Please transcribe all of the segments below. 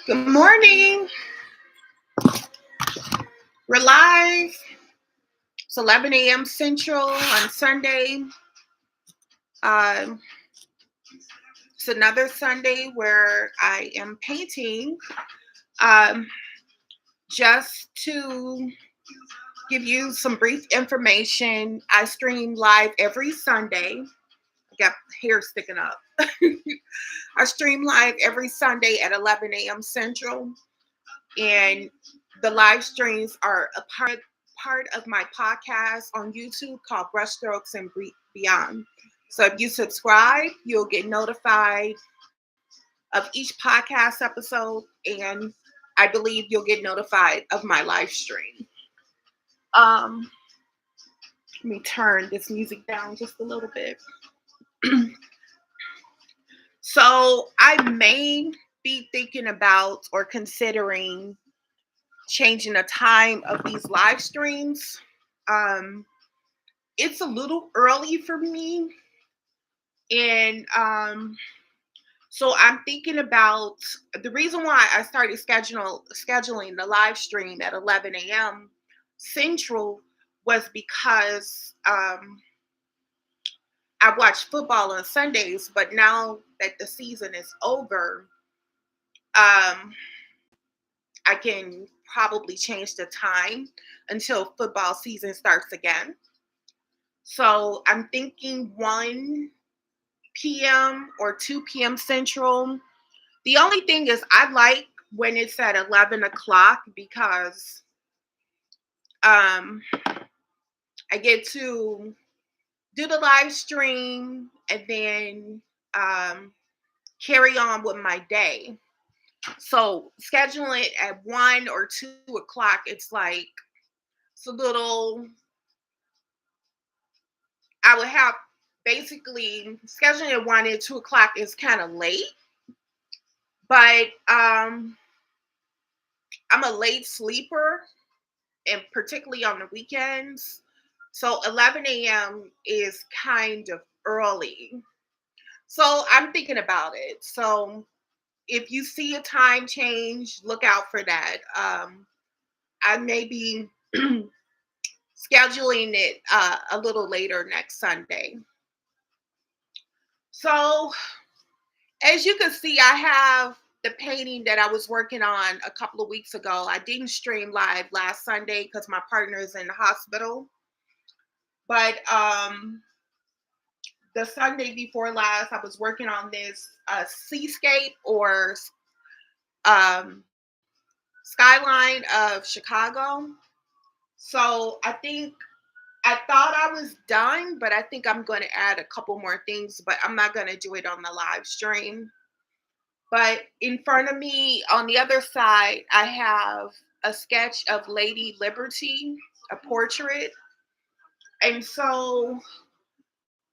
Good morning. We're live. It's 11 a.m. Central on Sunday. It's another Sunday where I am painting. Just to give you some brief information, I stream live every Sunday. I got hair sticking up. I stream live every Sunday at 11 a.m. Central. And the live streams are a part of my podcast on YouTube called Brushstrokes and Beyond. So if you subscribe, you'll get notified of each podcast episode, and I believe you'll get notified of my live stream. Let me turn this music down just a little bit. So I may be thinking about or considering changing the time of these live streams. It's a little early for me, and so I'm thinking about the reason why I started scheduling the live stream at 11 a.m. Central was because I watch football on Sundays, but now that the season is over, I can probably change the time until football season starts again. So I'm thinking 1 p.m. or 2 p.m. Central. The only thing is I like when it's at 11 o'clock because I get to do the live stream and then carry on with my day. So scheduling it at 1 or 2 o'clock, it's a little, I would have basically scheduling at 1 and 2 o'clock is kind of late, but I'm a late sleeper, and particularly on the weekends. So 11 a.m. is kind of early. So I'm thinking about it. So if you see a time change, look out for that. I may be scheduling it a little later next Sunday. So as you can see, I have the painting that I was working on a couple of weeks ago. I didn't stream live last Sunday because my partner is in the hospital. But the Sunday before last, I was working on this seascape or skyline of Chicago. So I thought I was done, but I think I'm going to add a couple more things, but I'm not going to do it on the live stream. But in front of me, on the other side, I have a sketch of Lady Liberty, a portrait. And so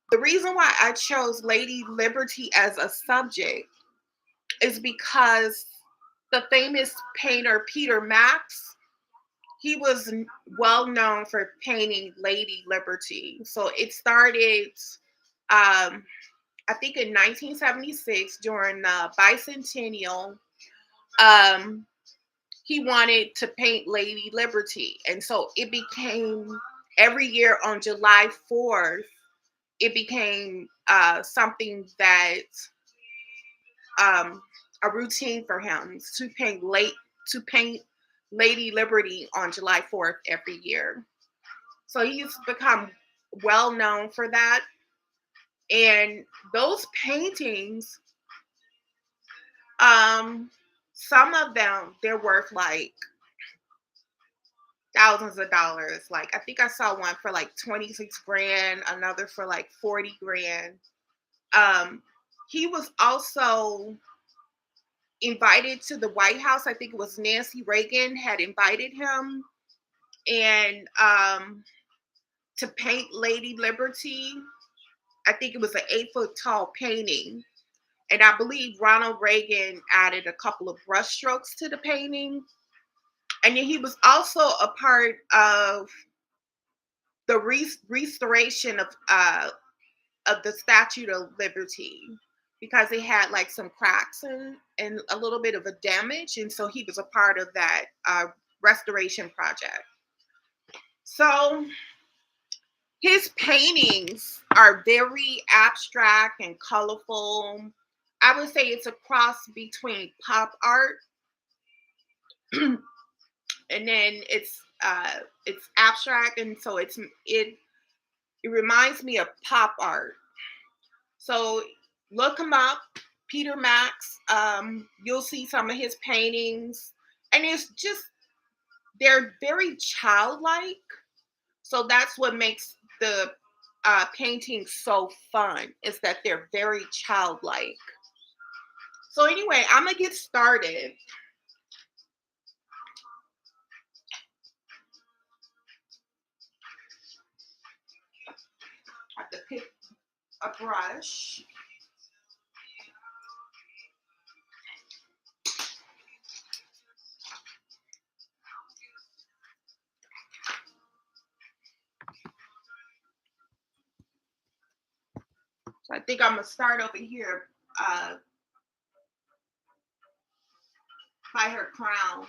the reason why I chose Lady Liberty as a subject is because the famous painter Peter Max, he was well known for painting Lady Liberty. So it started, I think, in 1976 during the Bicentennial. He wanted to paint Lady Liberty, and so it became every year on July 4th. It became something that a routine for him to paint Lady Liberty on July 4th every year. So he's become well known for that. And those paintings, some of them, they're worth like thousands of dollars. Like I think I saw one for like 26 grand, another for like 40 grand. He was also invited to the White House. I think it was Nancy Reagan had invited him, and to paint Lady Liberty. I think it was an 8-foot tall painting. And I believe Ronald Reagan added a couple of brushstrokes to the painting. And then he was also a part of the restoration of the Statue of Liberty. because it had like some cracks and a little bit of a damage. And so he was a part of that restoration project. So his paintings are very abstract and colorful. I would say it's a cross between pop art and then it's abstract, and so it reminds me of pop art. So look him up, Peter Max. You'll see some of his paintings, and it's just they're very childlike. So that's what makes the paintings so fun, is that they're very childlike. So anyway, I'm gonna get started. I have to pick a brush. So I think I'm gonna start over here uh, by her crown.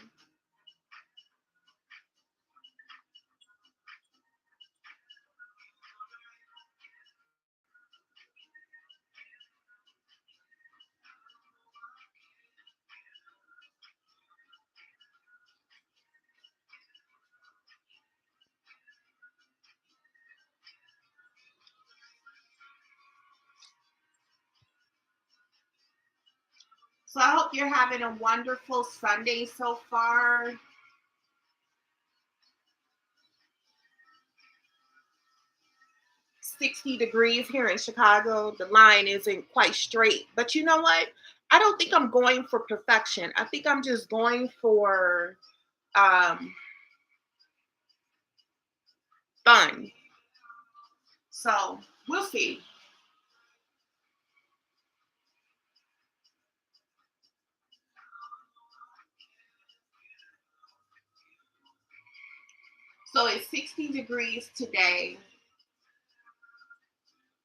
So I hope you're having a wonderful Sunday so far. 60 degrees here in Chicago. The line isn't quite straight. But you know what? I don't think I'm going for perfection. I think I'm just going for um, fun. So we'll see. So it's 60 degrees today,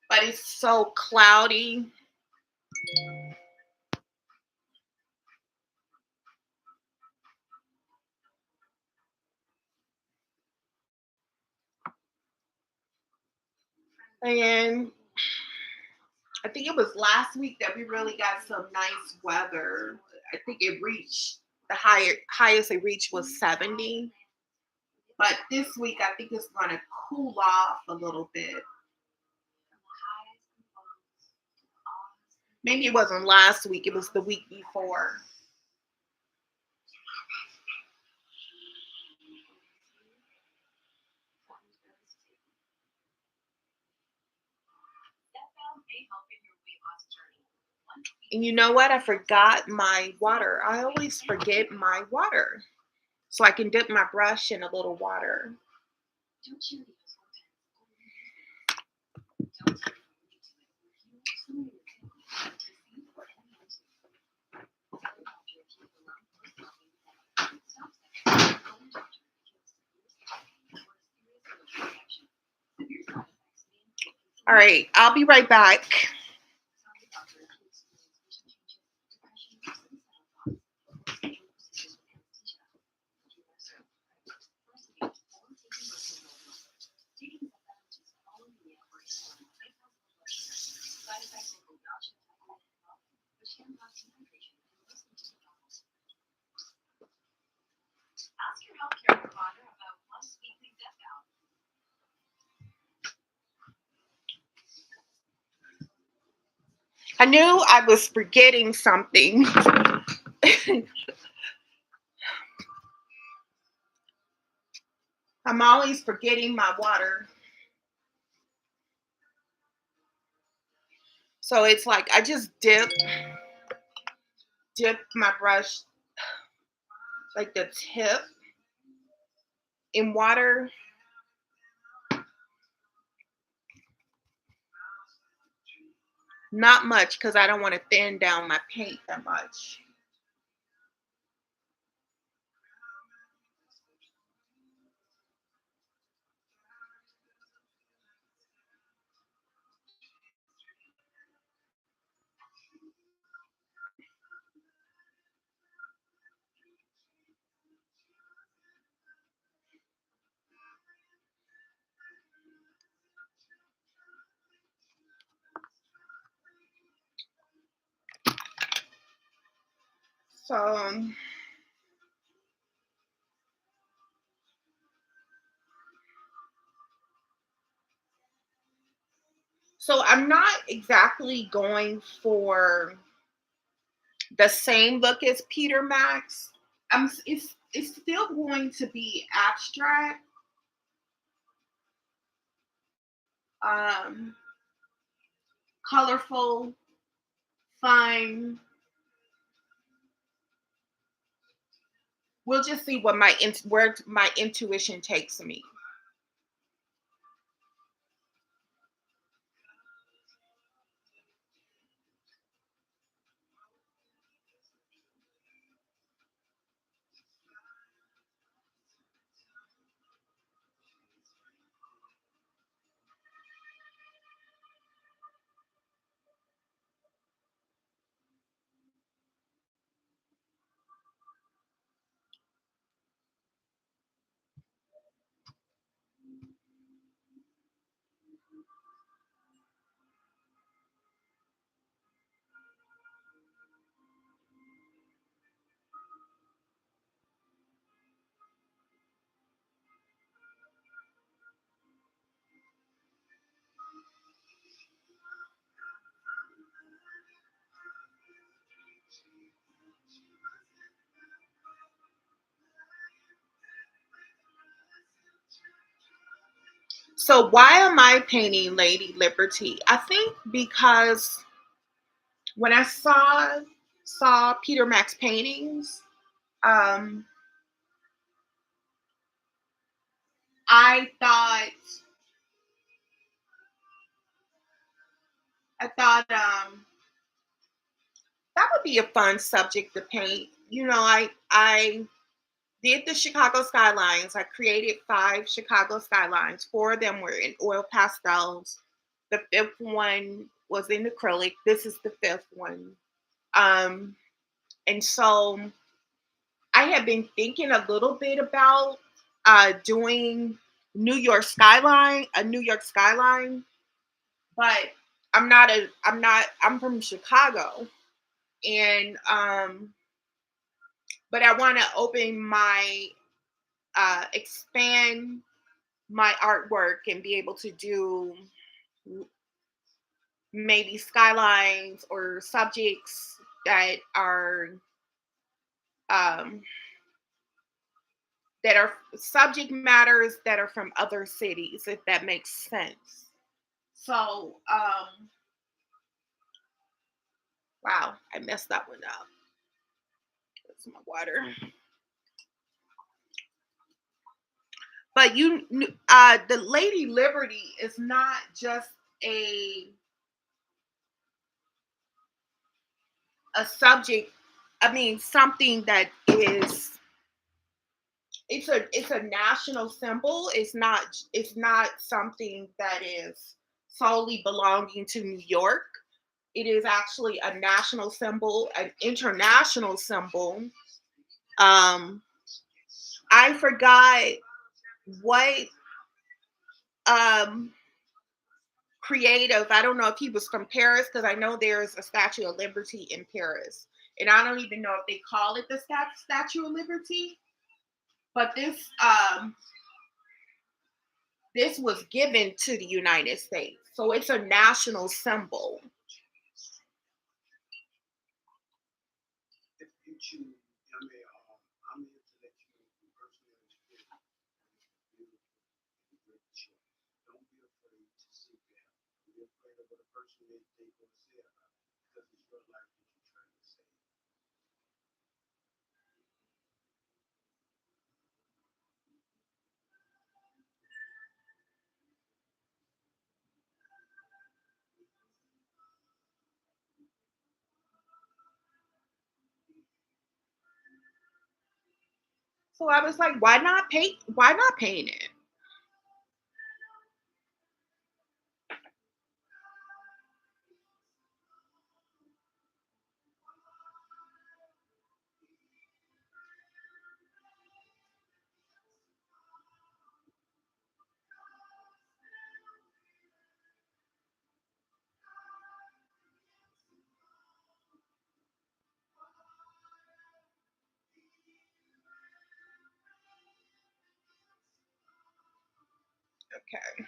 but it's so cloudy. And I think it was last week that we really got some nice weather. I think it reached highest it reached was 70. But this week I think it's gonna cool off a little bit. Maybe it wasn't last week, it was the week before. And you know what? I forgot my water. I always forget my water. So I can dip my brush in a little water. All right, I'll be right back. I knew I was forgetting something. I'm always forgetting my water. So it's like I just dip my brush, like the tip, in water. Not much because I don't want to thin down my paint that much. So I'm not exactly going for the same look as Peter Max. It's still going to be abstract, um, colorful, fun. We'll just see what where my intuition takes me. So why am I painting Lady Liberty? I think because when I saw Peter Max paintings, um, I thought I thought that would be a fun subject to paint. I did the Chicago skylines. I created 5 Chicago skylines. 4 of them were in oil pastels. The fifth one was in acrylic. This is the fifth one. Um, and so I have been thinking a little bit about doing a New York skyline, but I'm from Chicago, and but I want to expand my artwork and be able to do maybe skylines or subjects um, that are subject matters that are from other cities, if that makes sense. So, wow, I messed that one up. That's my water. But the Lady Liberty is not just a a subject. I mean, something that is it's a national symbol. It's not something that is solely belonging to New York. It is actually a national symbol, an international symbol. Um, I forgot what um creative. I don't know if he was from Paris because I know there's a Statue of Liberty in Paris, and I don't even know if they call it the Statue of Liberty. But this was given to the United States, so it's a national symbol. So I was like, why not paint? Why not paint it? Okay.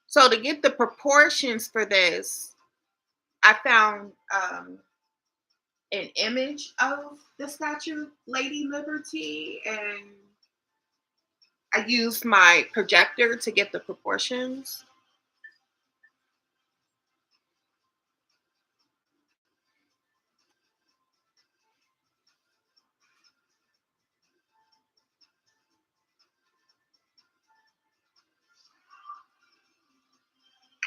So to get the proportions for this, I found an image of the Statue of Lady Liberty, and I used my projector to get the proportions.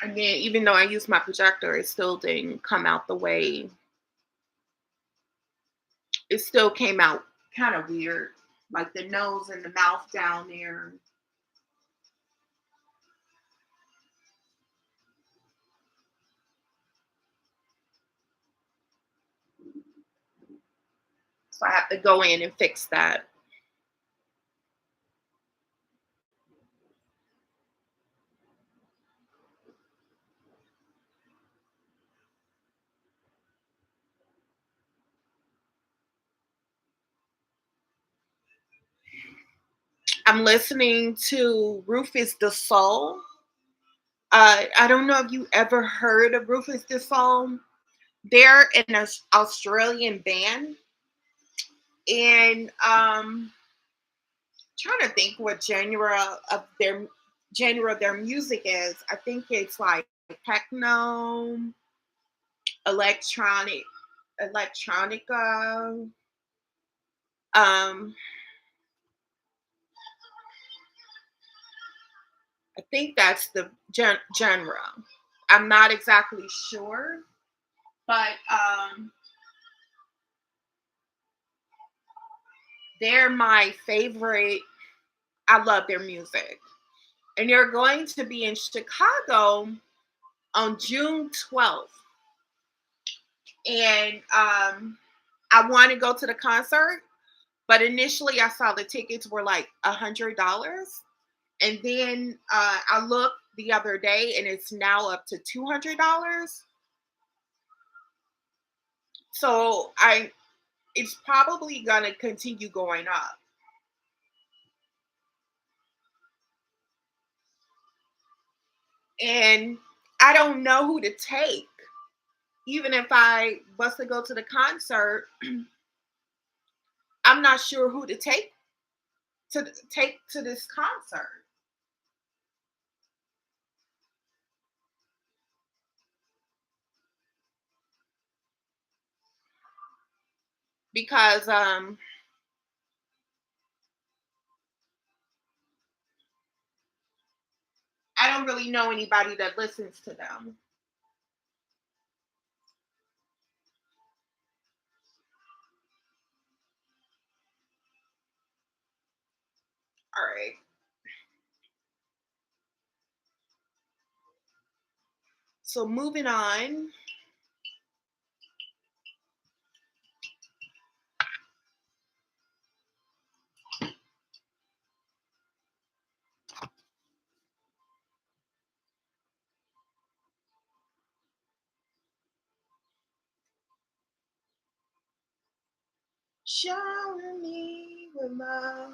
Again, even though I used my projector, it still didn't come out the way. It still came out kind of weird, like the nose and the mouth down there. So I have to go in and fix that. I'm listening to Rufus the Soul. I don't know if you ever heard of Rufus the Soul. They're an Australian band, and trying to think what genre of their music is. I think it's like techno, electronic, electronica. Um, I think that's the genre. I'm not exactly sure, but they're my favorite. I love their music, and they're going to be in Chicago on June 12th. And I want to go to the concert, but initially I saw the tickets were like $100, and then I looked the other day, and it's now up to $200. So it's probably gonna continue going up, and I don't know who to take. Even if I was to go to the concert, I'm not sure who to take to this concert because I don't really know anybody that listens to them. All right. So moving on. Shower me with love.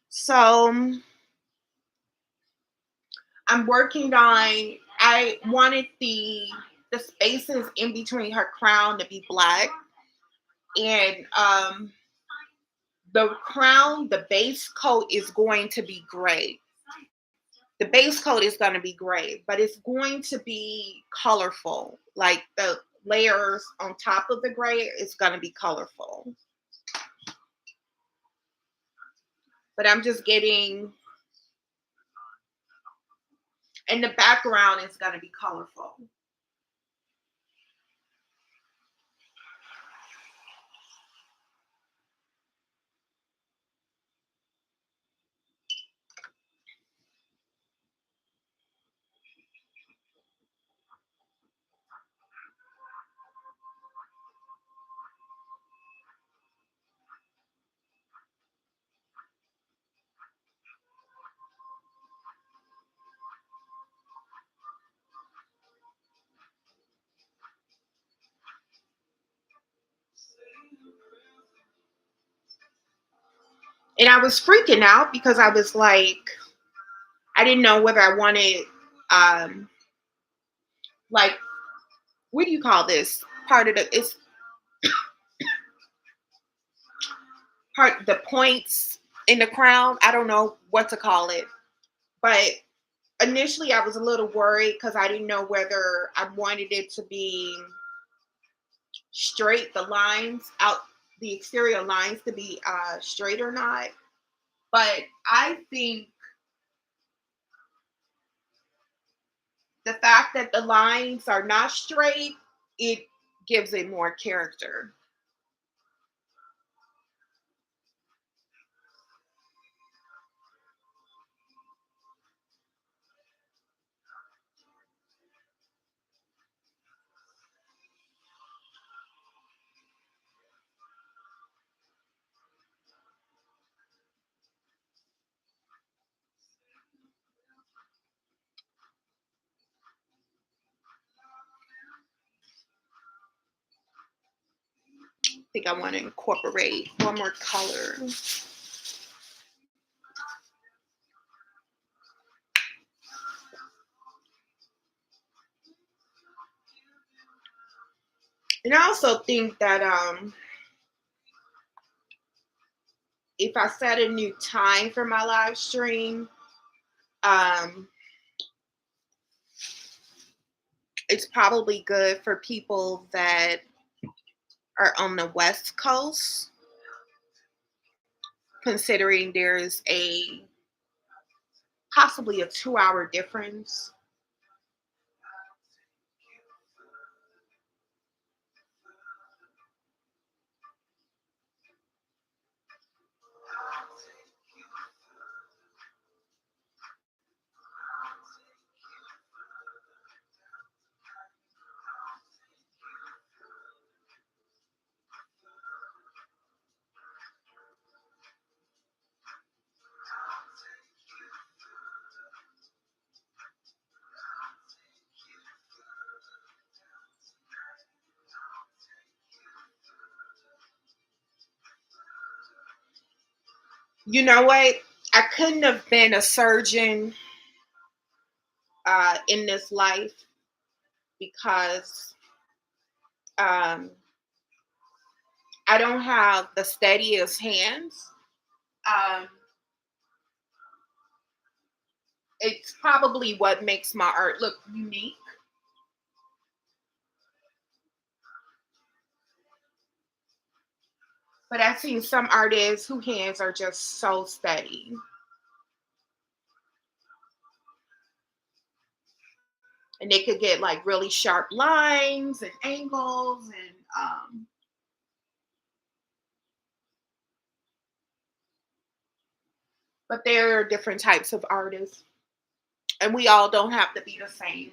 So I'm working on. I wanted the spaces in between her crown to be black, and The crown, the base coat is going to be gray. The base coat is going to be gray, but it's going to be colorful. Like the layers on top of the gray is going to be colorful. But I'm just getting, and the background is going to be colorful. And I was freaking out because I was like, I didn't know whether I wanted, um, like, what do you call this? Part of the, it's part, the points in the crown. I don't know what to call it. But initially I was a little worried because I didn't know whether I wanted it to be straight, the lines out, the exterior lines to be straight or not. But I think the fact that the lines are not straight, it gives it more character. I think I want to incorporate one more color. And I also think that if I set a new time for my live stream, um, it's probably good for people that are on the West Coast, considering there's a possibly a 2 hour difference. You know what? I couldn't have been a surgeon in this life because um, I don't have the steadiest hands. Um, it's probably what makes my art look unique. But I've seen some artists whose hands are just so steady. And they could get like really sharp lines and angles and but there are different types of artists and we all don't have to be the same.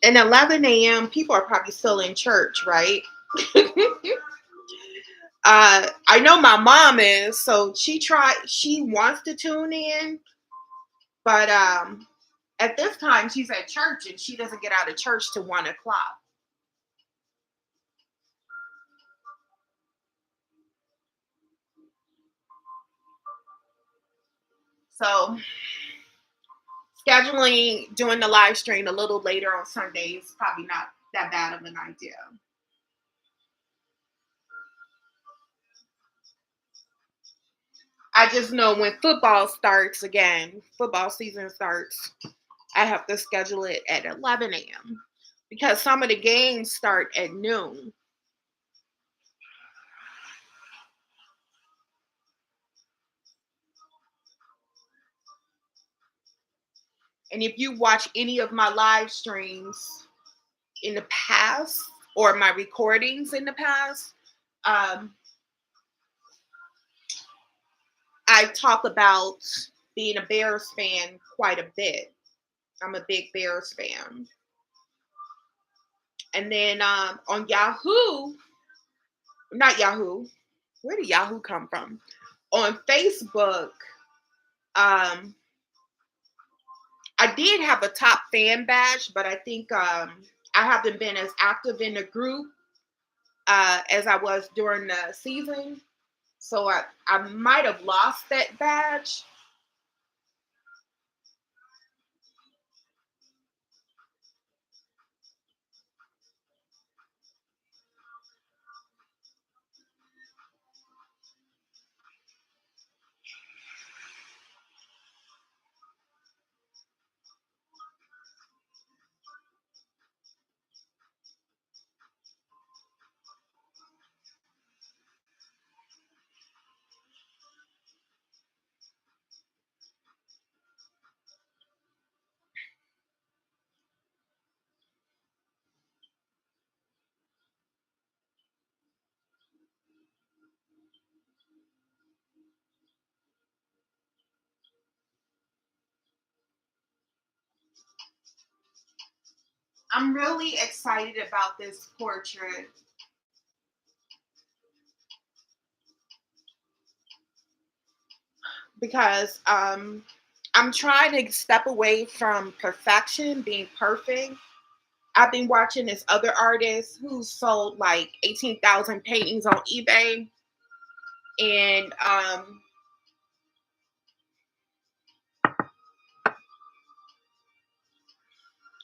and 11 a.m. people are probably still in church, right? I know my mom is, so she wants to tune in, but at this time she's at church and she doesn't get out of church till 1 o'clock. So scheduling doing the live stream a little later on Sunday is probably not that bad of an idea. I just know when football season starts, I have to schedule it at 11 a.m. because some of the games start at noon. And if you watch any of my live streams in the past or my recordings in the past, um, I talk about being a Bears fan quite a bit. I'm a big Bears fan. And then on Yahoo, not Yahoo, where did Yahoo come from? On Facebook, um, I did have a top fan badge, but I think I haven't been as active in the group as I was during the season. So I might have lost that badge. I'm really excited about this portrait because I'm trying to step away from perfection, being perfect. I've been watching this other artist who sold like 18,000 paintings on eBay, and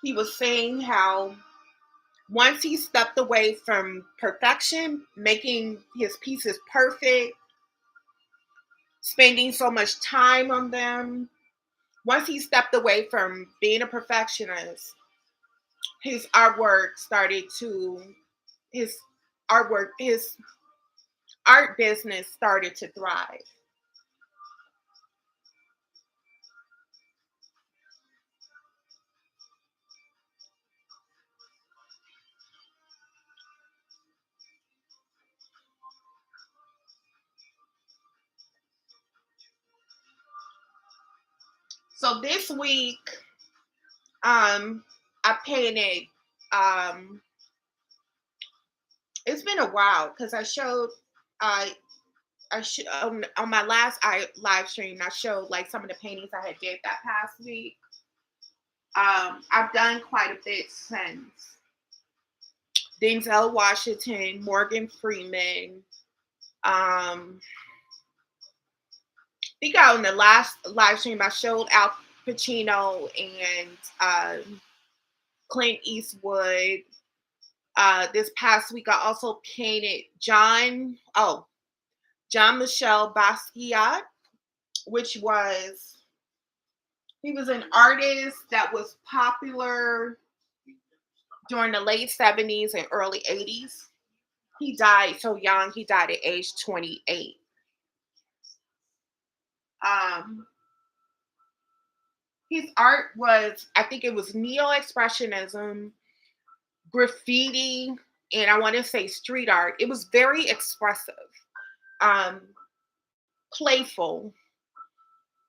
he was saying how once he stepped away from perfection, making his pieces perfect, spending so much time on them, once he stepped away from being a perfectionist, his artwork started to his his art business started to thrive. So this week, I painted. Um, it's been a while because I showed. On my last live stream, I showed like some of the paintings I had did that past week. I've done quite a bit since. Denzel Washington, Morgan Freeman. I think on the last live stream I showed Al Pacino and Clint Eastwood. This past week I also painted John Michel Basquiat, which was he was an artist that was popular during the late 70s and early 80s. He died so young. He died at age 28. Um, his art was, I think it was neo-expressionism, graffiti, and I want to say street art. It was very expressive, um, playful.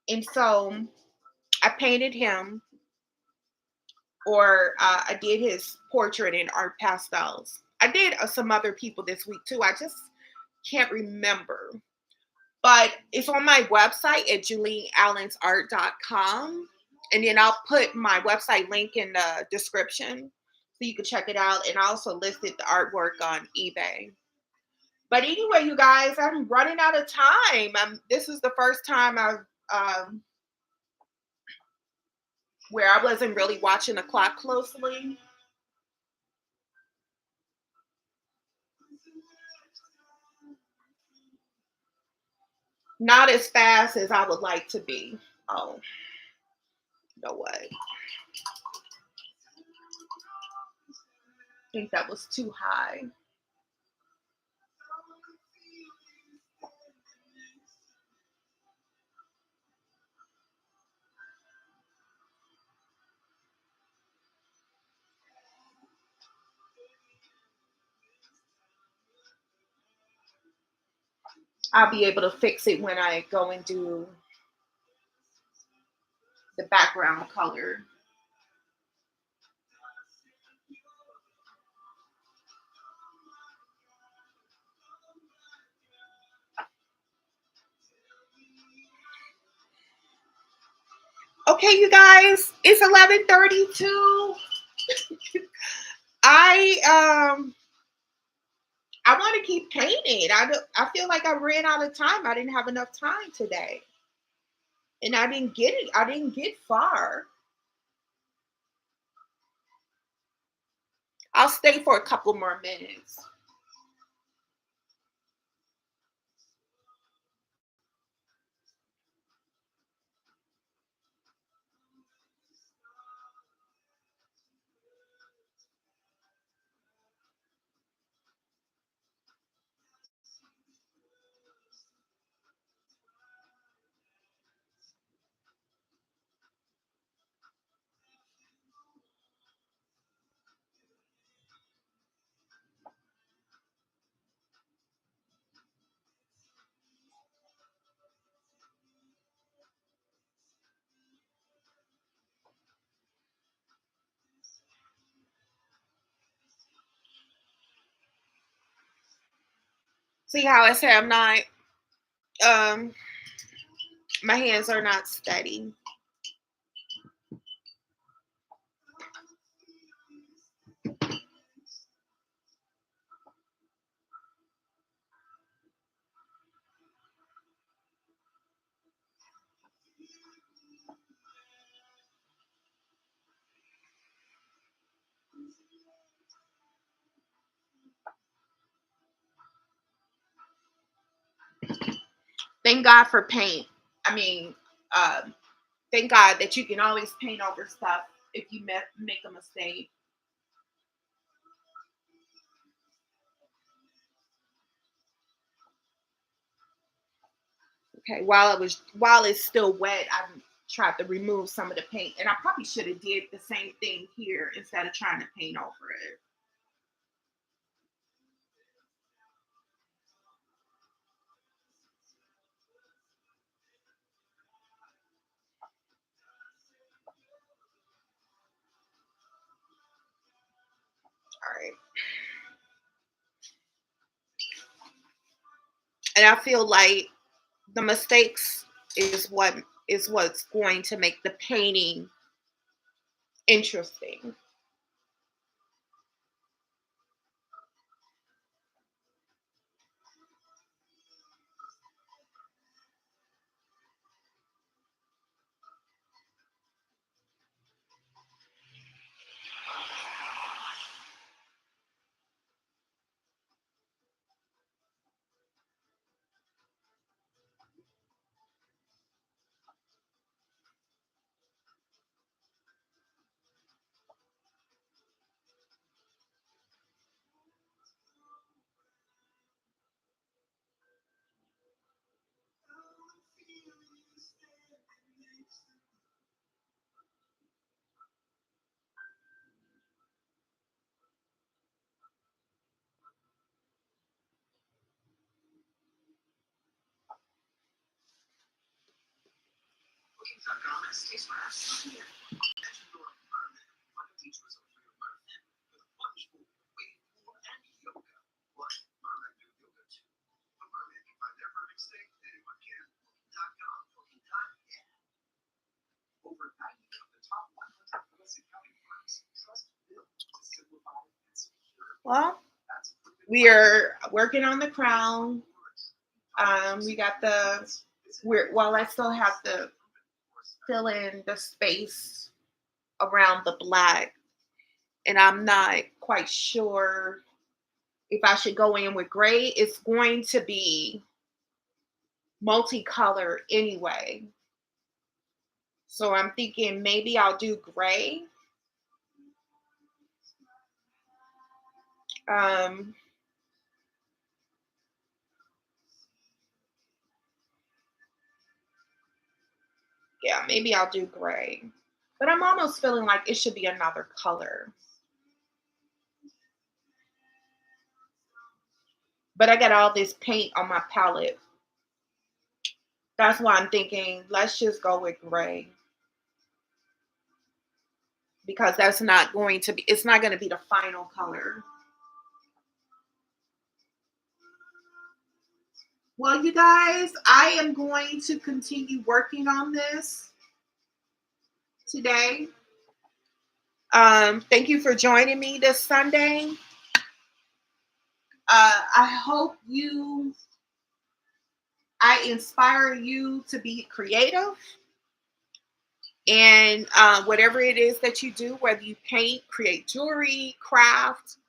And so I painted him. or I did his portrait in art pastels. I did some other people this week too. I just can't remember. But it's on my website at julienallensart.com. And then I'll put my website link in the description so you can check it out. And I also listed the artwork on eBay. But anyway, you guys, I'm running out of time. This is the first time I've where I wasn't really watching the clock closely. Not as fast as I would like to be. Oh, no way. I think that was too high. I'll be able to fix it when I go and do the background color. Okay, you guys, it's 11:32. I I want to keep painting. I feel like I ran out of time. I didn't have enough time today. And I didn't get it. I didn't get far. I'll stay for a couple more minutes. See how I say I'm not um my hands are not steady. Thank God for paint. I mean, thank God that you can always paint over stuff if you make a mistake. Okay, while it's still wet, I tried to remove some of the paint, and I probably should have did the same thing here instead of trying to paint over it. All right, and I feel like the mistakes is what's going to make the painting interesting. Well, we are working on the crown. We got well, I still have to fill in the space around the black, and I'm not quite sure if I should go in with gray. It's going to be multicolored anyway. So I'm thinking maybe I'll do gray. Um, yeah, maybe I'll do gray. But I'm almost feeling like it should be another color. But I got all this paint on my palette. That's why I'm thinking let's just go with gray because that's not going to be it's not going to be the final color. Well, you guys, I am going to continue working on this today. Thank you for joining me this Sunday. I hope I inspire you to be creative and whatever it is that you do, whether you paint, create jewelry, craft,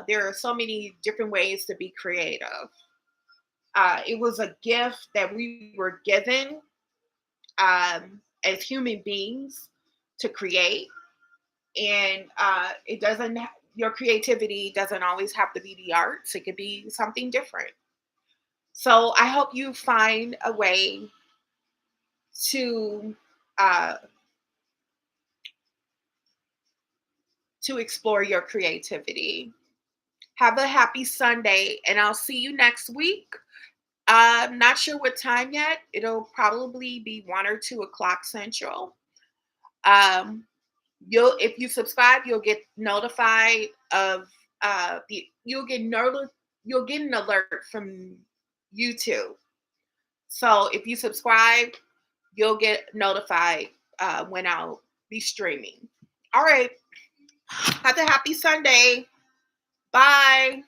there are so many different ways to be creative. It was a gift that we were given as human beings to create, and it doesn't. Your creativity doesn't always have to be the arts. It could be something different. So I hope you find a way to uh, explore your creativity. Have a happy Sunday, and I'll see you next week. I'm not sure what time yet. It'll probably be 1 or 2 o'clock Central. Um, if you subscribe, you'll get notified of you'll get an alert from YouTube. So if you subscribe, you'll get notified when I'll be streaming. All right. Have a happy Sunday. Bye.